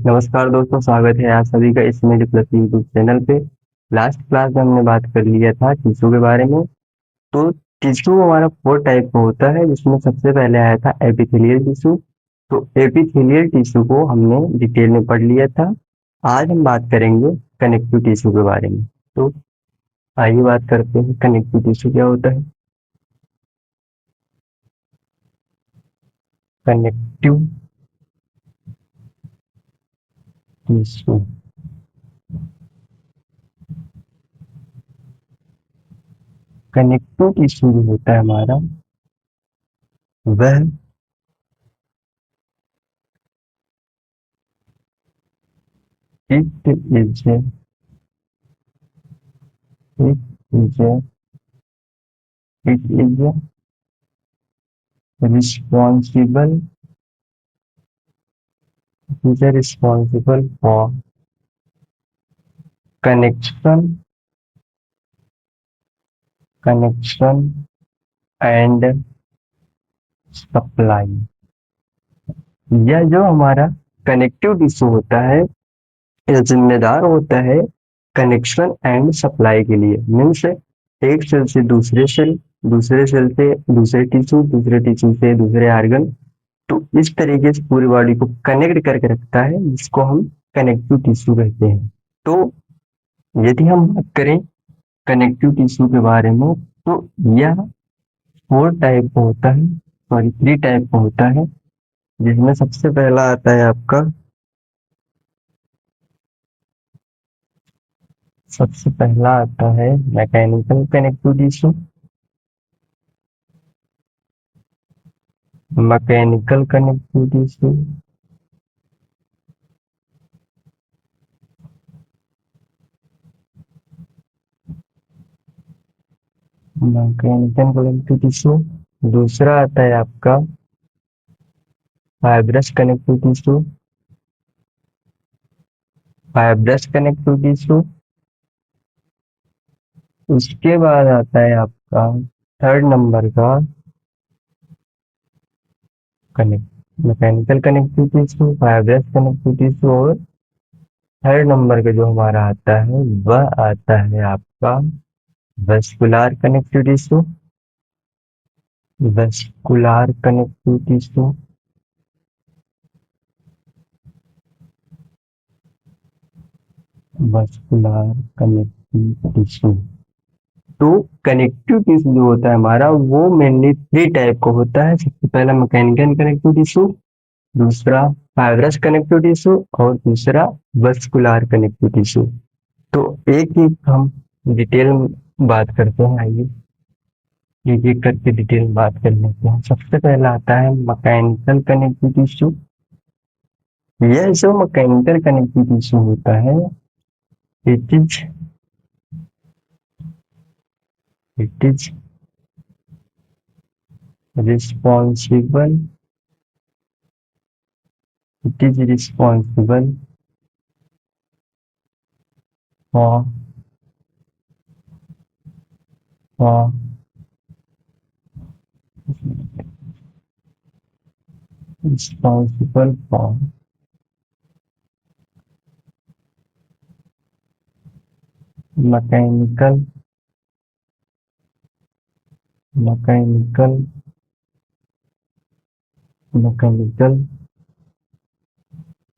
नमस्कार दोस्तों, स्वागत है आप सभी का इस मेडी प्लस यूट्यूब चैनल पे। लास्ट क्लास में हमने बात कर लिया था टिश्यू के बारे में। तो टिश्यू हमारा 4 टाइप का होता है, जिसमें सबसे पहले आया था एपिथेलियल टिश्यू। तो एपिथेलियल टिश्यू को हमने डिटेल में पढ़ लिया था। आज हम बात करेंगे कनेक्टिव टिश्यू के बारे में। तो आइए बात करते हैं कनेक्टिव टिश्यू क्या होता है। कनेक्टिव टिश्यू कनेक्टिव टिश्यू जो होता है हमारा, वह it is it is it is responsible is responsible for connection and supply। यह जो हमारा कनेक्टिव टिश्यू होता है, यह जिम्मेदार होता है कनेक्शन एंड सप्लाई के लिए। मीन्स एक सेल से दूसरे सेल, दूसरे सेल से दूसरे टिश्यू, दूसरे टिश्यू से दूसरे आर्गन। तो इस तरीके से पूरी बॉडी को कनेक्ट करके रखता है, जिसको हम कनेक्टिव टिश्यू कहते हैं। तो यदि हम बात करें कनेक्टिव टिश्यू के बारे में, तो यह 4 टाइप का होता है, सॉरी 3 टाइप का होता है। जिसमें सबसे पहला आता है आपका, सबसे पहला आता है mechanical connective tissue. Mechanical connective tissue, mechanical connective tissue. दूसरा आता है आपका fibrous connective tissue, fibrous connective tissue. उसके बाद आता है आपका थर्ड नंबर का connect mechanical connective tissue, fibrous connective tissue, और थर्ड नंबर का जो हमारा आता है वह आता है आपका vascular connective tissue, vascular connective tissue. Vascular connective tissue. तो कनेक्टिव टिश्यू जो होता है हमारा, वो मेनली 3 टाइप का होता है। सबसे पहला मैकेनिकल कनेक्टिव टिश्यू, दूसरा फाइब्रस कनेक्टिव टिश्यू, और तीसरा वेस्कुलर कनेक्टिव टिश्यू। तो एक एक हम डिटेल में बात करते हैं। आइए एक एक करके डिटेल में बात कर लेते हैं। सबसे पहला आता है मैकेनिकल कनेक्टिव टिश्यू। यह जो मैकेनिकल कनेक्टिव टिश्यू होता है, it is it is responsible it is responsible for for responsible for mechanical mechanical mechanical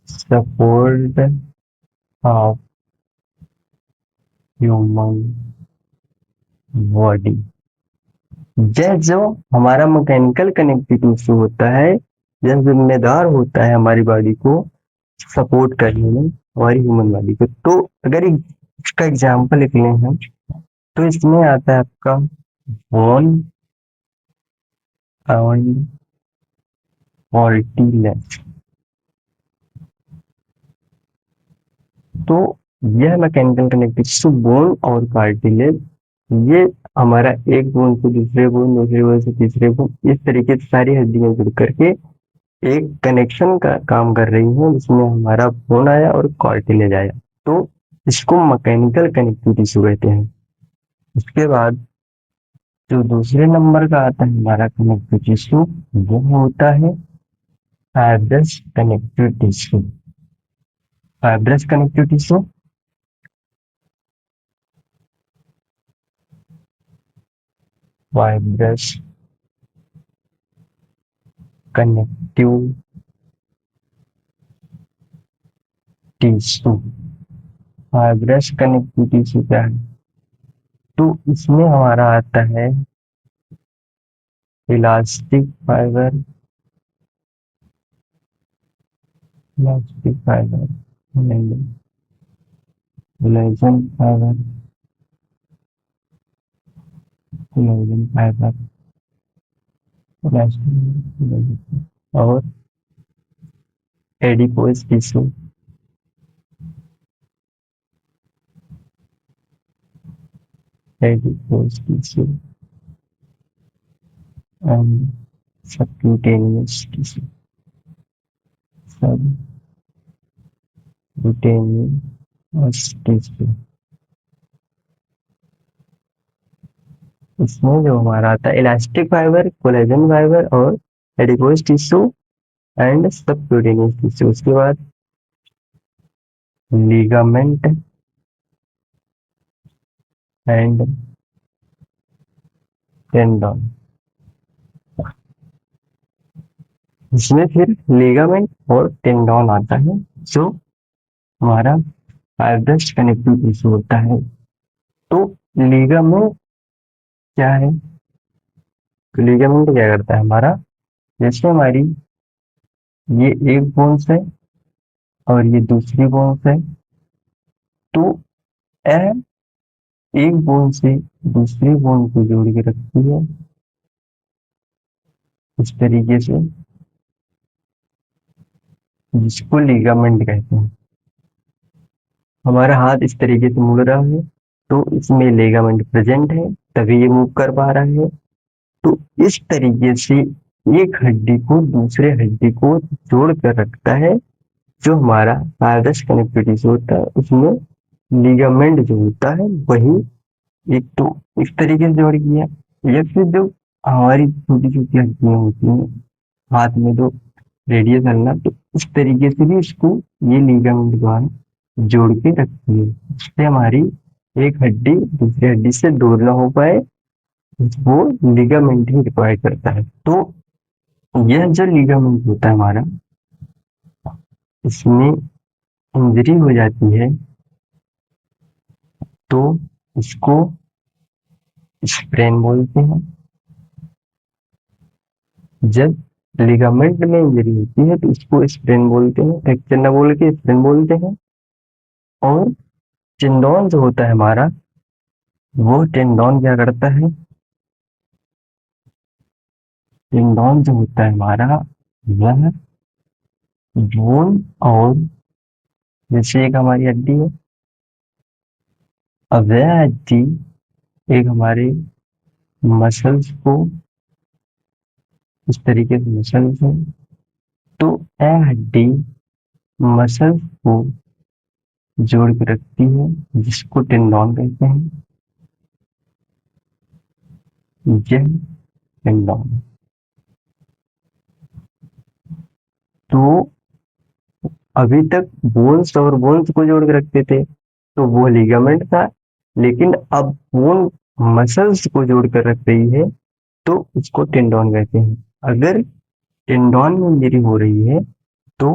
support of human body। यह जो हमारा मैकेनिकल कनेक्टिव टिश्यू होता है, यह जिम्मेदार होता है हमारी बॉडी को सपोर्ट करने में, हमारी ह्यूमन बॉडी को। तो अगर इसका एग्जाम्पल लिख लें हम, तो इसमें आता है आपका बोन एंड कार्टिलेज। तो यह मैकेनिकल कनेक्टिव टिश्यू बोन और कार्टिलेज, ये हमारा एक बोन से दूसरे बोन, दूसरे बोन से तीसरे बोन, इस तरीके से सारी हड्डियां जुड़ करके एक कनेक्शन का काम कर रही हैं, जिसमें हमारा बोन आया और कार्टिलेज आया। तो इसको मैकेनिकल कनेक्टिव टिश्यू कहते हैं। उसके बाद जो दूसरे नंबर का आता है हमारा कनेक्टिव टिश्यू, वो होता है fibrous connective tissue. Fibrous connective tissue, fibrous connective tissue. Fibrous connective tissue क्या है? तो इसमें हमारा आता है elastic fibre, elastic fibre, collagen fibre, collagen fibre, elastic और adipose tissue, adipose tissue and subcutaneous tissue, subcutaneous tissue. इसमें जो हमारा आता है इलास्टिक फाइबर, कोलेजन फाइबर और adipose tissue and subcutaneous tissue. उसके बाद लिगामेंट एंड टेंडन। इसमें फिर लिगामेंट और टेंडन आता है जो हमारा फाइब्रस कनेक्टिव टिश्यू होता है। तो लिगामेंट क्या है? तो लिगामेंट क्या करता है हमारा, जैसे हमारी ये एक बोन्स है और ये दूसरी बोन्स है, तो एक बोन से दूसरी बोन को जोड़ के रखती है इस तरीके से, जिसको लिगामेंट कहते हैं। हमारा हाथ इस तरीके से मुड़ रहा है तो इसमें लिगामेंट प्रेजेंट है, तभी ये मूव कर पा रहा है। तो इस तरीके से एक हड्डी को दूसरे हड्डी को जोड़ कर रखता है। जो हमारा फाइब्रस कनेक्टिविटी से होता है उसमें लिगामेंट जो होता है वही एक तो इस तरीके से जोड़ किया, या फिर जो हमारी छोटी छोटी हड्डियां होती हैं हाथ में जो रेडियस हलना, तो इस तरीके से भी इसको ये लिगामेंट द्वारा जोड़ के रखती है, जिससे हमारी एक हड्डी दूसरी हड्डी से दूर ना हो पाए। वो लिगामेंट ही रिक्वायर करता है। तो यह जो लिगामेंट होता है हमारा, इसमें इंजरी हो जाती है तो इसको स्प्रेन बोलते हैं। जब लिगामेंट में इंजरी होती है तो इसको स्प्रेन बोलते हैं, फ्रैक्चर न बोल के स्प्रेन बोलते हैं। और टेंडोन जो होता है हमारा, वो टेंडोन क्या करता है, टेंडोन जो होता है हमारा वह बोन और जैसे एक हमारी हड्डी है, अब वह हड्डी एक हमारे मसल्स को इस तरीके से मसल्स है, तो यह हड्डी मसल्स को जोड़ के रखती है, जिसको टेंडोन कहते हैं। यह टेंडोन। तो अभी तक बोन्स और बोन्स को जोड़ के रखते थे तो वो लिगामेंट था, लेकिन अब बोन मसल्स को जोड़ कर रख रही है तो उसको टेंडोन कहते हैं। अगर टेंडोन में इंजरी हो रही है तो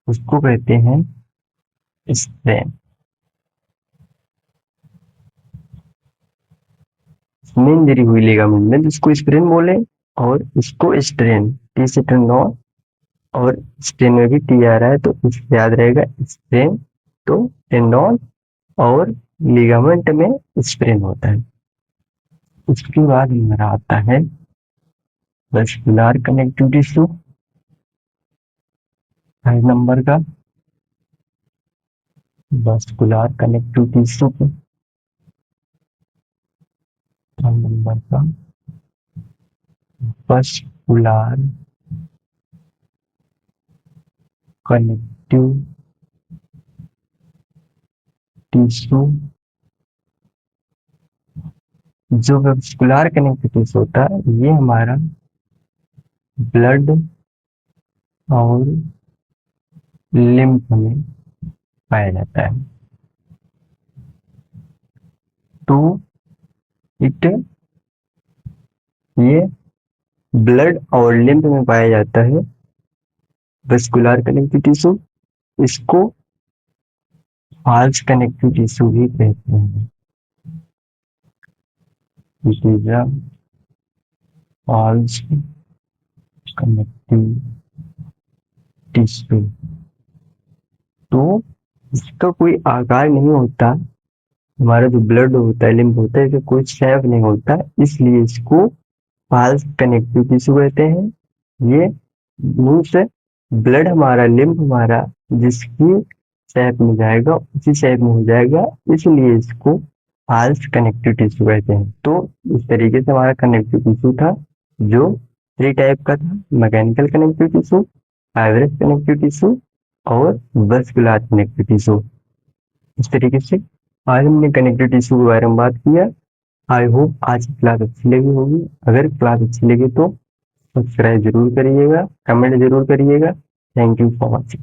उसको कहते हैं स्प्रेन। इसमें इंजरी हुई लिगामेंट में जिसको स्प्रेन बोले, और इसको स्ट्रेन, टी से टेंडोन और स्ट्रेन में भी टी आ रहा है तो इससे याद रहेगा स्ट्रेन। तो टेंडोन और लिगामेंट में स्प्रेन होता है। उसके बाद हमारा आता है वस्कुलर कनेक्टिव टिश्यू, 5 नंबर का वस्कुलर कनेक्टिव टिश्यू पे 5 नंबर का वस्कुलर कनेक्टिव टिश्यू। जो वस्कुलर कनेक्टिव टिश्यू होता है ये हमारा ब्लड और लिम्फ में पाया जाता है। तो इट ये ब्लड और लिम्फ में पाया जाता है वेस्कुलर कनेक्टिव टिश्यू। इसको फाल्स कनेक्टिव टिश्यू भी कहते हैं। It is a false connective tissue. तो इसका कोई आकार नहीं होता, हमारा जो ब्लड होता है, लिम्फ होता है, इसका कोई शेप नहीं होता, इसलिए इसको फाल्स कनेक्टिव टिश्यू कहते हैं। ये मीन्स ब्लड हमारा, लिम्फ हमारा जिसकी शेप में जाएगा उसी शेप में हो जाएगा, इसलिए इसको फाल्स कनेक्टिव टिश्यू कहते हैं। तो इस तरीके से हमारा कनेक्टिव टिश्यू था जो 3 टाइप का था, mechanical connective tissue, fibrous connective tissue और वस्कुलर कनेक्टिव टिश्यू। इस तरीके से आज हमने कनेक्टिव टिश्यू के बारे में बात किया। आई होप आज की क्लास अच्छी लगी होगी। अगर क्लास अच्छी लगी तो सब्सक्राइब जरूर करिएगा, कमेंट जरूर करिएगा। Thank you for watching.